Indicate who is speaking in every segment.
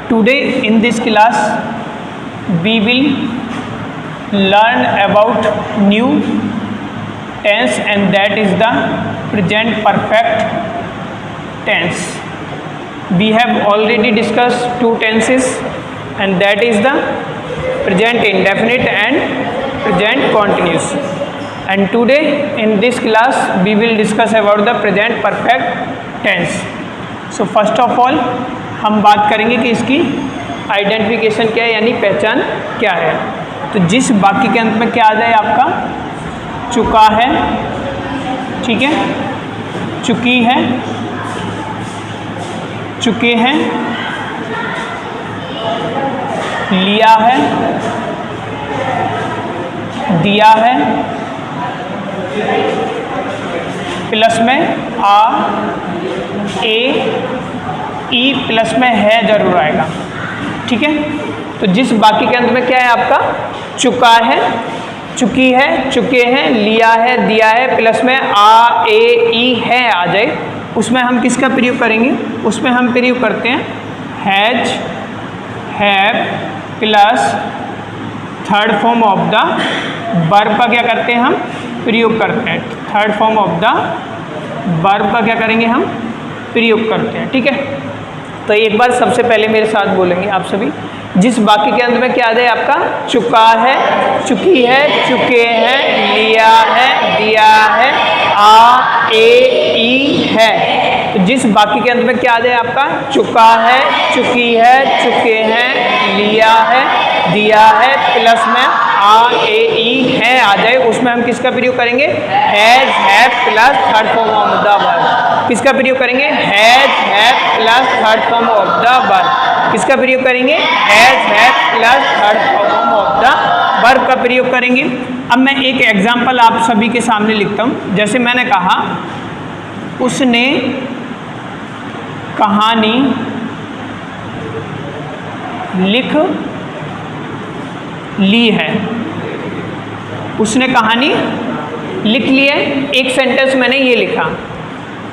Speaker 1: Today in this class we will learn about new tense, and that is the present perfect tense. We have already discussed two tenses, and that is the present indefinite and present continuous. And today in this class we will discuss about the present perfect tense. So first of all हम बात करेंगे कि इसकी identification क्या है, यानी पहचान क्या है। तो जिस वाक्य के अंत में क्या आ जाए आपका चुका है, ठीक है, चुकी है, चुके हैं, लिया है, दिया है, प्लस में आ, ए, ई प्लस में है जरूर आएगा, ठीक है। तो जिस वाक्य के अंत में क्या है आपका चुका है, चुकी है, चुके हैं, लिया है, दिया है, प्लस में आ, ए, ई है आ जाए, उसमें हम किसका प्रयोग करेंगे? उसमें हम प्रयोग करते हैं has, have plus third form of the verb का क्या करते हैं हम प्रयोग करते हैं। Third form of the verb का क्या करेंगे हम प्रयोग करते हैं, ठीक है। तो एक बार सबसे पहले मेरे साथ बोलेंगे आप सभी, जिस वाक्य के अंत में क्या आ जाए आपका चुका है, चुकी है, चुके हैं, लिया है, दिया है, आ, ए, ई है। तो जिस वाक्य के अंत में क्या आ जाए आपका चुका है, चुकी है, चुके हैं, लिया है, दिया है, प्लस में आ, ए, ई है आ जाए, उसमें हम किसका प्रयोग करेंगे has, have plus third form of the verb. किसका प्रयोग करेंगे has, have plus third form of the verb. किसका प्रयोग करेंगे has, have plus third form of the verb का प्रयोग करेंगे। अब मैं एक एग्जांपल आप सभी के सामने लिखता हूँ। जैसे मैंने कहा उसने कहानी लिख ली है। उसने कहानी लिख ली है, एक सेंटेंस मैंने ये लिखा,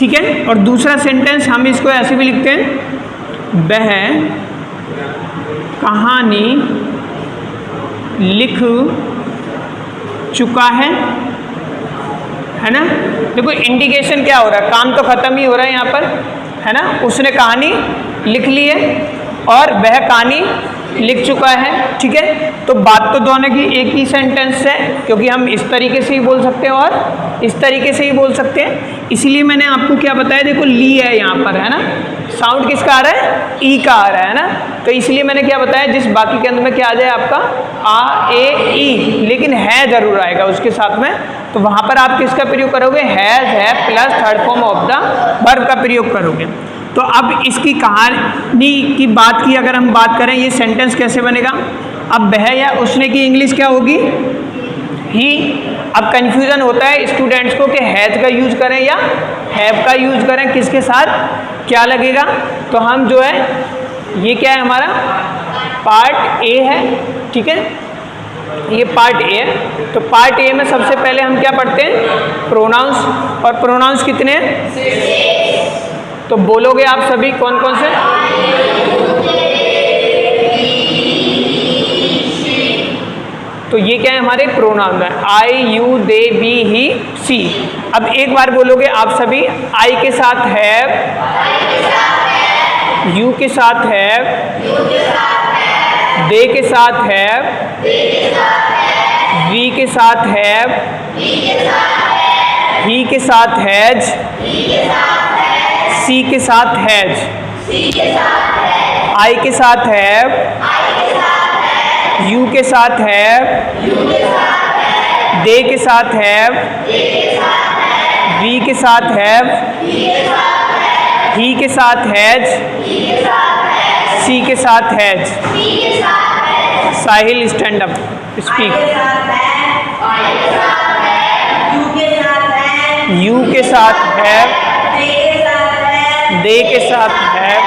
Speaker 1: ठीक है। और दूसरा सेंटेंस हम इसको ऐसे भी लिखते हैं वह कहानी लिख चुका है ना। देखो इंडिकेशन क्या हो रहा है, काम तो खत्म ही हो रहा है यहाँ पर, है ना। उसने कहानी लिख ली है और वह कहानी लिख चुका है, ठीक है। तो बात तो दोनों की एक ही सेंटेंस है, क्योंकि हम इस तरीके से ही बोल सकते हैं और इस तरीके से ही बोल सकते हैं। इसलिए मैंने आपको क्या बताया, देखो ली है यहाँ पर, है ना। साउंड किसका आ रहा है ई का आ रहा है ना। तो इसलिए मैंने क्या बताया, जिस बाकी के अंदर में क्या आ जाए आपका आ, ए, ई, लेकिन है जरूर आएगा उसके साथ में। तो वहाँ पर आप किसका प्रयोग करोगे has, have plus third form of the verb का प्रयोग करोगे। तो अब इसकी कहानी की बात की अगर हम बात करें, ये सेंटेंस कैसे बनेगा। अब वह या उसने की इंग्लिश क्या होगी ही। अब कंफ्यूजन होता है स्टूडेंट्स को कि हैज का यूज करें या हैव का यूज करें, किसके साथ क्या लगेगा। तो हम जो है ये क्या है हमारा पार्ट ए है, ठीक है, ये पार्ट ए है। तो पार्ट ए में सबसे पहले हम क्या पढ़ते हैं प्रोनाउंस, और प्रोनाउंस कितने हैं तो बोलोगे आप सभी कौन कौन से। तो ये क्या है हमारे प्रोनाउन है आई, यू, दे, वी, ही, सी। अब एक बार बोलोगे आप सभी, आई के साथ हैव, यू के साथ हैव, दे के साथ हैव, वी के साथ हैव, ही के साथ हैज, सी के साथ हैज, आई के साथ हैव, यू के साथ हैव, दे के साथ हैव, वी के साथ हैव, ही के साथ हैज, सी के साथ has. Sahil stand up speak. You के साथ हैव, दे के साथ हैव,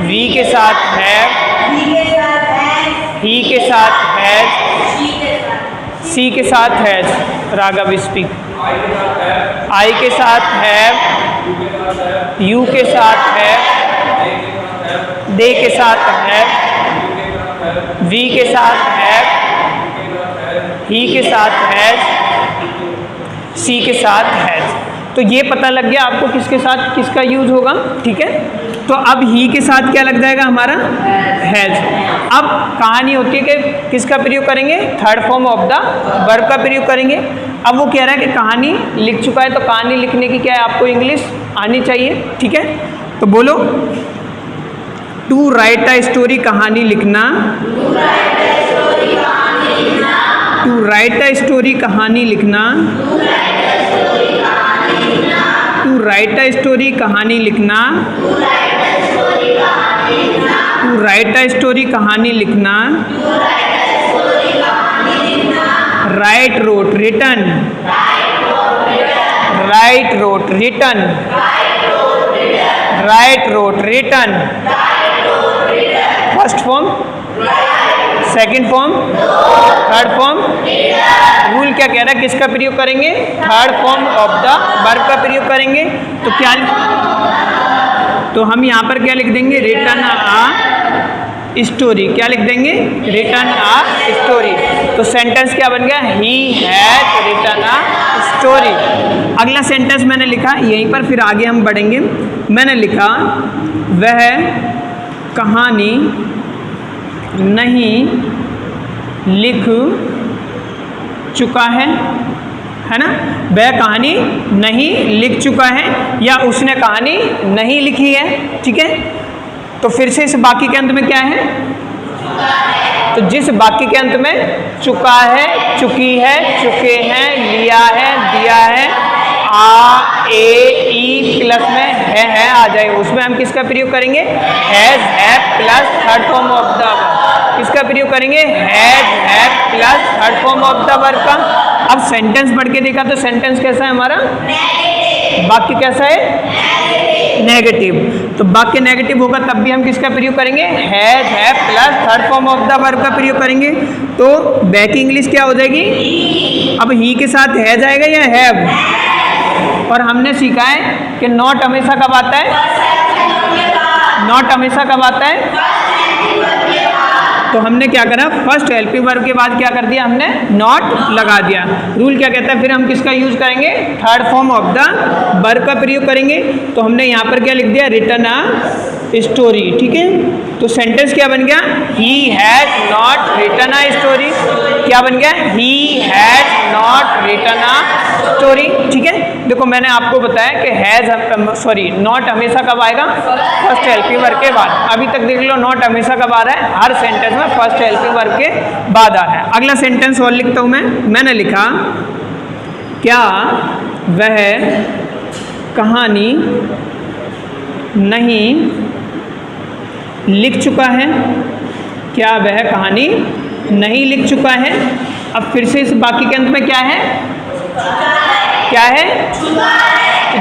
Speaker 1: वी के साथ हैव, ही के साथ हैज, सी के साथ हैज। राघव स्पीक। आई के साथ हैव, यू के साथ हैव, दे के साथ हैव, वी के साथ हैव, ही के साथ हैज, सी के साथ हैज। तो ये पता लग गया आपको किसके साथ किसका यूज होगा, ठीक है। तो अब ही के साथ क्या लग जाएगा हमारा, हैज। अब कहानी होती है कि किसका प्रयोग करेंगे, third form of the verb का प्रयोग करेंगे। अब वो कह रहा है कि कहानी लिख चुका है, तो कहानी लिखने की क्या है, आपको इंग्लिश आनी चाहिए, ठीक है। तो बोलो, टू राइट अ स्टोरी, कहानी लिखना, टू राइट अ स्टोरी, कहानी लिखना, टू राइट अ स्टोरी, कहानी लिखना, टू राइट अ स्टोरी, कहानी लिखना, write wrote written, write wrote written, write wrote written, first form, second form, third form. Rule क्या कह रहा है, किसका प्रयोग करेंगे, third form of the verb का प्रयोग करेंगे। तो क्या, तो हम यहाँ पर क्या लिख देंगे, रिटन आ स्टोरी, क्या लिख देंगे, रिटन आ स्टोरी। तो सेंटेंस क्या बन गया, he has written a story. अगला सेंटेंस मैंने लिखा यहीं पर, फिर आगे हम बढ़ेंगे। मैंने लिखा वह कहानी नहीं लिख चुका है ना, वह कहानी नहीं लिख चुका है, या उसने कहानी नहीं लिखी है, ठीक है। तो फिर से इस वाक्य के अंत में क्या है, तो जिस वाक्य के अंत में चुका है, चुकी है, चुके हैं, लिया है, दिया है, आ ए ई प्लस में है आ जाए, उसमें हम किसका प्रयोग करेंगे, has have plus third form of the verb. किसका प्रयोग करेंगे, has have plus third form of the verb का। अब सेंटेंस पढ़ के देखा तो सेंटेंस कैसा है हमारा, वाक्य कैसा है, नेगेटिव। तो वाक्य नेगेटिव होगा तब भी हम किसका प्रयोग करेंगे, has have plus third form of the verb का प्रयोग करेंगे। तो बैक इंग्लिश क्या हो जाएगी, अब ही के साथ हैज आएगा या हैव। और हमने सीखा है कि नॉट हमेशा कब आता है, नॉट हमेशा कब आता है, तो हमने क्या करा, फर्स्ट हेल्पिंग वर्ब के बाद क्या कर दिया, हमने नॉट लगा दिया। रूल क्या कहता है, फिर हम किसका यूज करेंगे, third form of the verb का प्रयोग करेंगे। तो हमने यहाँ पर क्या लिख दिया, रिटन आ स्टोरी, ठीक है। तो सेंटेंस क्या बन गया, he has not written a story, क्या बन गया, he has not written a story, ठीक है। देखो मैंने आपको बताया कि हैज सॉरी नॉट हमेशा कब आएगा, फर्स्ट हेल्पिंग वर्ब के बाद। अभी तक देख लो नॉट हमेशा कब आ रहा है, हर सेंटेंस में फर्स्ट हेल्पिंग वर्ब के बाद आ रहा है। अगला सेंटेंस और लिखता हूं मैंने लिखा क्या वह कहानी नहीं लिख चुका है, क्या वह कहानी नहीं लिख चुका है। अब फिर से इस वाक्य के अंत में क्या है, क्या है,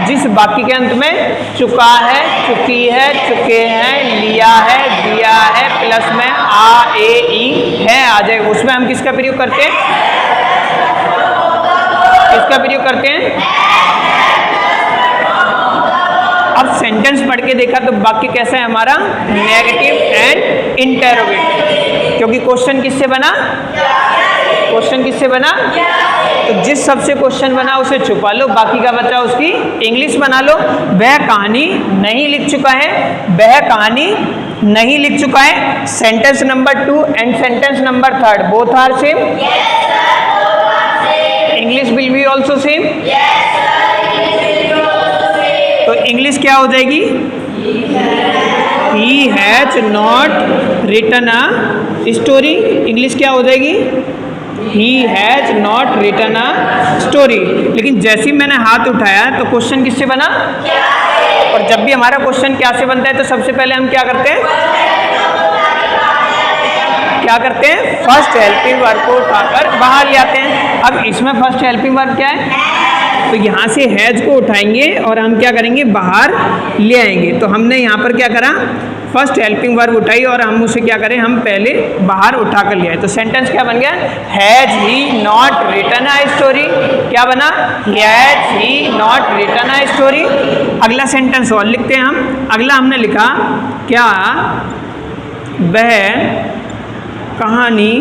Speaker 1: जिस वाक्य के अंत में चुका है, चुकी है, चुके हैं, लिया है, दिया है, प्लस में आ ए ई है आ जाए, उसमें हम किसका प्रयोग करते हैं, किसका प्रयोग करते हैं। अब सेंटेंस पढ़ के देखा तो वाक्य कैसा है हमारा, नेगेटिव एंड इंटेरोगेटिव, क्योंकि क्वेश्चन किससे बना, क्वेश्चन किससे बना, तो जिस सबसे क्वेश्चन बना उसे छुपा लो, बाकी का बचा उसकी इंग्लिश बना लो। वह कहानी नहीं लिख चुका है, वह कहानी नहीं लिख चुका है। Sentence number 2 and sentence number 3 both are same, English will be also same. तो इंग्लिश क्या हो जाएगी, he has not written a story, English क्या हो जाएगी, he has not written a story. लेकिन जैसे ही मैंने हाथ उठाया तो क्वेश्चन किससे बना, और जब भी हमारा क्वेश्चन क्या से बनता है तो सबसे पहले हम क्या करते हैं, क्या करते हैं, फर्स्ट हेल्पिंग वर्ब को उठाकर बाहर ले आते हैं। अब इसमें फर्स्ट हेल्पिंग वर्ब क्या है, तो यहाँ से हैज को उठाएंगे और हम क्या करेंगे, बाहर ले आएंगे। तो हमने यहाँ पर क्या करा, फर्स्ट हेल्पिंग वर्ब उठाई और हम उसे क्या करें, हम पहले बाहर उठा कर ले आए। तो सेंटेंस क्या बन गया, has he not written a story, क्या बना, has he not written a story. अगला सेंटेंस और लिखते हैं हम। अगला हमने लिखा क्या वह कहानी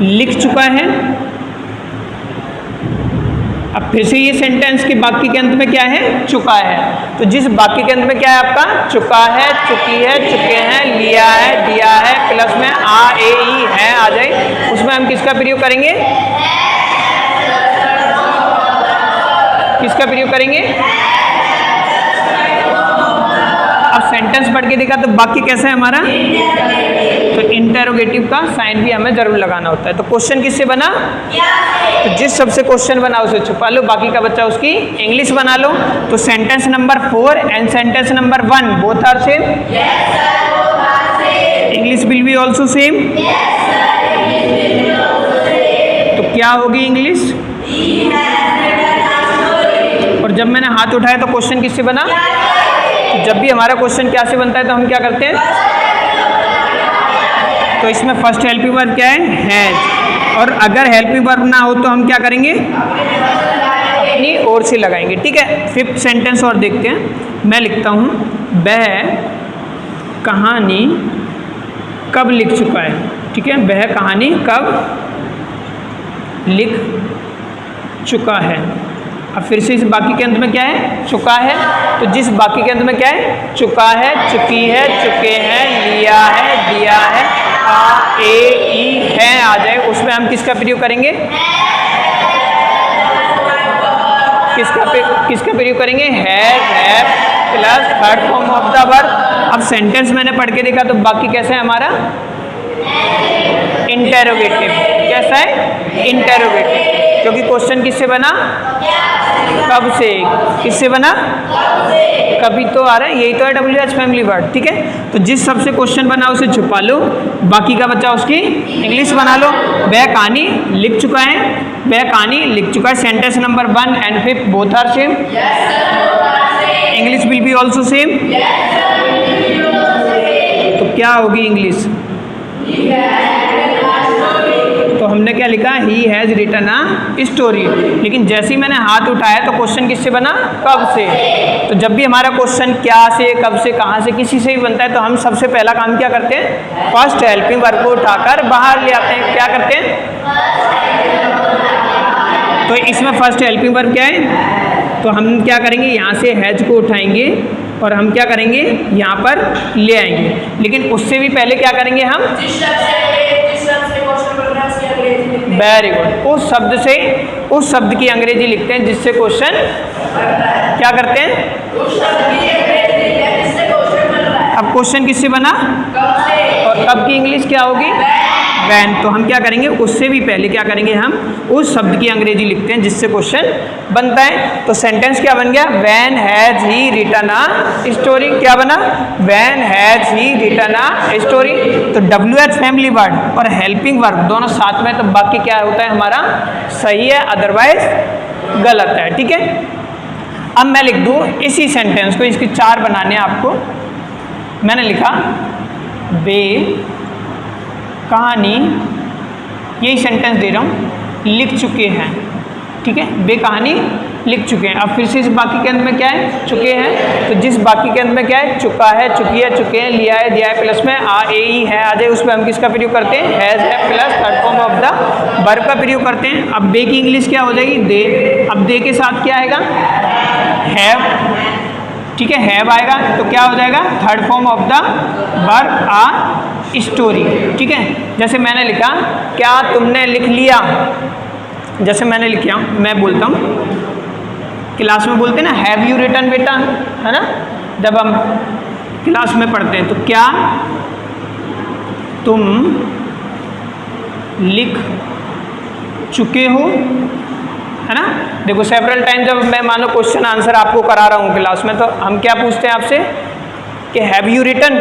Speaker 1: लिख चुका है। अब फिर से ये सेंटेंस के वाक्य के अंत में क्या है? चुका है। तो जिस वाक्य के अंत में क्या है आपका? चुका है, चुकी है, चुके हैं, लिया है, दिया है, प्लस में आ ए ई है आ जाए, उसमें हम किसका प्रयोग करेंगे? किसका प्रयोग करेंगे? अब सेंटेंस पढ़ के देखा तो वाक्य कैसा है हमारा? तो इंटेरोगेटिव का साइन भी हमें जरूर लगाना होता है। तो क्वेश्चन किससे बना? तो जिस सबसे क्वेश्चन बना उसे छुपा लो, बाकी का बच्चा उसकी इंग्लिश बना लो। तो sentence number 4 and sentence number 1 both are same? English will be also same? तो क्या होगी इंग्लिश? और जब मैंने हाथ उठाया तो क्वेश्चन किससे बना? तो जब भी हमारा क्वेश्चन क्या से बनता है तो हम क्या करते हैं? तो इसमें फर्स्ट हेल्पिंग वर्ब क्या है? हैज। और अगर हेल्पिंग वर्ब ना हो तो हम क्या करेंगे? अपनी ओर से लगाएंगे। ठीक है, 5th सेंटेंस और देखते हैं। मैं लिखता हूँ, वह कहानी कब लिख चुका है। ठीक है, वह कहानी कब लिख चुका है। अब फिर से इस बाकी के अंत में क्या है? चुका है। तो जिस बाकी के अंत में क्या है? चुका है, चुकी है, चुके हैं, लिया है, दिया है, आ ए ई है आ जाए, उसमें हम किसका प्रयोग करेंगे? किसका प्रयोग करेंगे? Have plus third form of the verb. अब सेंटेंस मैंने पढ़ के देखा तो बाकी कैसा है हमारा? इंटेरोगेटिव। कैसा है? इंटेरोगेटिव। क्योंकि क्वेश्चन किससे बना? कब से। किससे बना? कभी तो आ रहा है, यही तो है WH फैमिली वर्ड। ठीक है, तो जिस सबसे क्वेश्चन बना उसे छुपा लो, बाकी का बच्चा उसकी इंग्लिश बना लो। वह कहानी लिख चुका है, वह कहानी लिख चुका है। Sentence number 1 and 5 both are same? English will be also same? तो क्या होगी इंग्लिश? तो हमने क्या लिखा? He has written a story. लेकिन जैसे ही मैंने हाथ उठाया तो क्वेश्चन किससे बना? कब से। तो जब भी हमारा क्वेश्चन क्या से, कब से, कहाँ से, किसी से भी बनता है तो हम सबसे पहला काम क्या करते हैं? फर्स्ट हेल्पिंग वर्ब को उठाकर बाहर ले आते हैं। क्या करते हैं? तो इसमें फर्स्ट हेल्पिंग वर्ब क्या है? तो हम क्या करेंगे? यहाँ से हैज को उठाएंगे और हम क्या करेंगे? यहाँ पर ले आएंगे। लेकिन उससे भी पहले क्या करेंगे हम? Very good. उस शब्द की अंग्रेजी लिखते हैं जिससे क्वेश्चन क्या करते हैं? अब क्वेश्चन किससे बना? और कब की इंग्लिश क्या होगी? वैन। तो हम क्या करेंगे? उससे भी पहले क्या करेंगे? हम उस शब्द की अंग्रेजी लिखते हैं जिससे क्वेश्चन बनता है। तो सेंटेंस क्या बन गया? When has he written a story. क्या बना? When has he written a story. तो WH फैमिली वर्ड और हेल्पिंग वर्ब दोनों साथ में, तो बाकी क्या होता है हमारा? सही है, अदरवाइज गलत है। ठीक है, अब मैं लिख दूँ इसी सेंटेंस को, इसकी 4 बनाने हैं आपको। मैंने लिखा वे कहानी, यही सेंटेंस दे रहा हूँ, लिख चुके हैं। ठीक है, वे कहानी लिख चुके हैं। अब फिर से इस बाकी के अंत में क्या है? चुके हैं। तो जिस बाकी के अंत में क्या है? चुका है, चुकी है, चुके हैं, लिया है, दिया है, प्लस में आ ए ई है आ जाए, उसमें हम किसका प्रयोग करते हैं? हैज है plus third form of the verb का प्रयोग करते हैं। अब वे की इंग्लिश क्या हो जाएगी? दे। अब दे के साथ क्या आएगा? हैव। ठीक है, हैव आएगा तो क्या हो जाएगा? Third form of the verb a story. ठीक है, जैसे मैंने लिखा, क्या तुमने लिख लिया? जैसे मैंने लिखा, मैं बोलता हूँ, क्लास में बोलते हैं ना, हैव यू रिटन बेटा, है ना, जब हम क्लास में पढ़ते हैं। तो क्या तुम लिख चुके हो? है ना। देखो सेवरल टाइम जब मैं मानो क्वेश्चन आंसर आपको करा रहा हूँ क्लास में, तो हम क्या पूछते हैं आपसे कि हैव यू रिटन,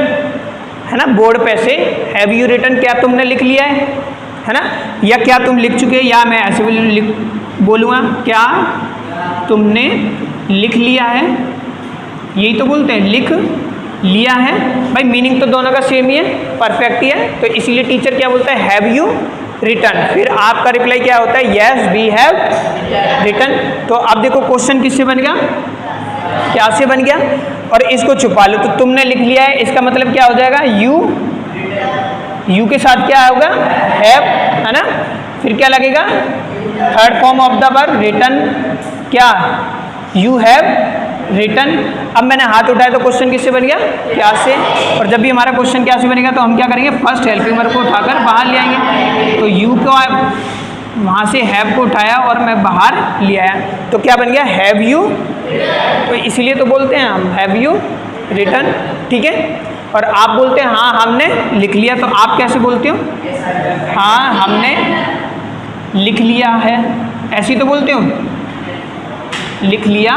Speaker 1: है ना, बोर्ड पे से हैव यू रिटन, क्या तुमने लिख लिया है ना, या क्या तुम लिख चुके, या मैं ऐसे भी बोलूँगा क्या तुमने लिख लिया है, यही तो बोलते हैं, लिख लिया है। भाई मीनिंग तो दोनों का सेम ही है, परफेक्ट ही है, तो इसीलिए टीचर क्या बोलता है? Have you written. फिर आपका रिप्लाई क्या होता है? Yes we have written. तो अब देखो क्वेश्चन किससे बन गया? क्या से बन गया, और इसको छुपा लो तो तुमने लिख लिया है, इसका मतलब क्या हो जाएगा, यू के साथ क्या होगा, हैव, है ना, फिर क्या लगेगा, third form of the verb written, क्या, यू हैव रिटन। अब मैंने हाथ उठाया तो क्वेश्चन किससे बन गया, क्या से, और जब भी हमारा क्वेश्चन क्या से बनेगा तो हम क्या करेंगे, फर्स्ट हेल्पिंग वर्ब को उठाकर बाहर ले आएंगे। तो यू को वहाँ से हैव को उठाया और मैं बाहर ले आया, तो क्या बन गया, हैव यू, तो इसीलिए तो बोलते हैं हम हैव यू रिटन, ठीक है। और आप बोलते हैं हाँ हमने लिख लिया, तो आप कैसे बोलते हो, हाँ हमने लिख लिया है, ऐसे ही तो बोलते हो, लिख लिया।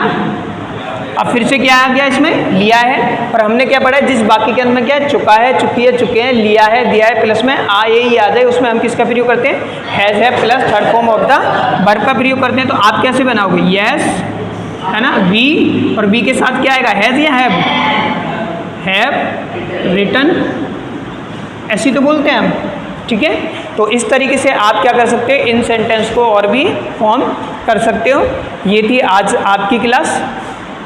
Speaker 1: अब फिर से क्या आ गया इसमें, लिया है, और हमने क्या पढ़ा है, जिस बाकी के अंत में क्या है, चुका है, चुकी है, चुके हैं, लिया है, दिया है, प्लस में आ यही याद है, उसमें हम किसका प्रयोग करते हैं, हैज़ है plus third form of the verb का प्रयोग करते हैं। तो आप कैसे बनाओगे, यस, है ना, वी, और वी के साथ क्या आएगा, हैज़ या हैव रिटन, ऐसी तो बोलते हैं हम, ठीक है। तो इस तरीके से आप क्या कर सकते हो, इन सेंटेंस को और भी फॉर्म कर सकते हो। ये थी आज आपकी क्लास।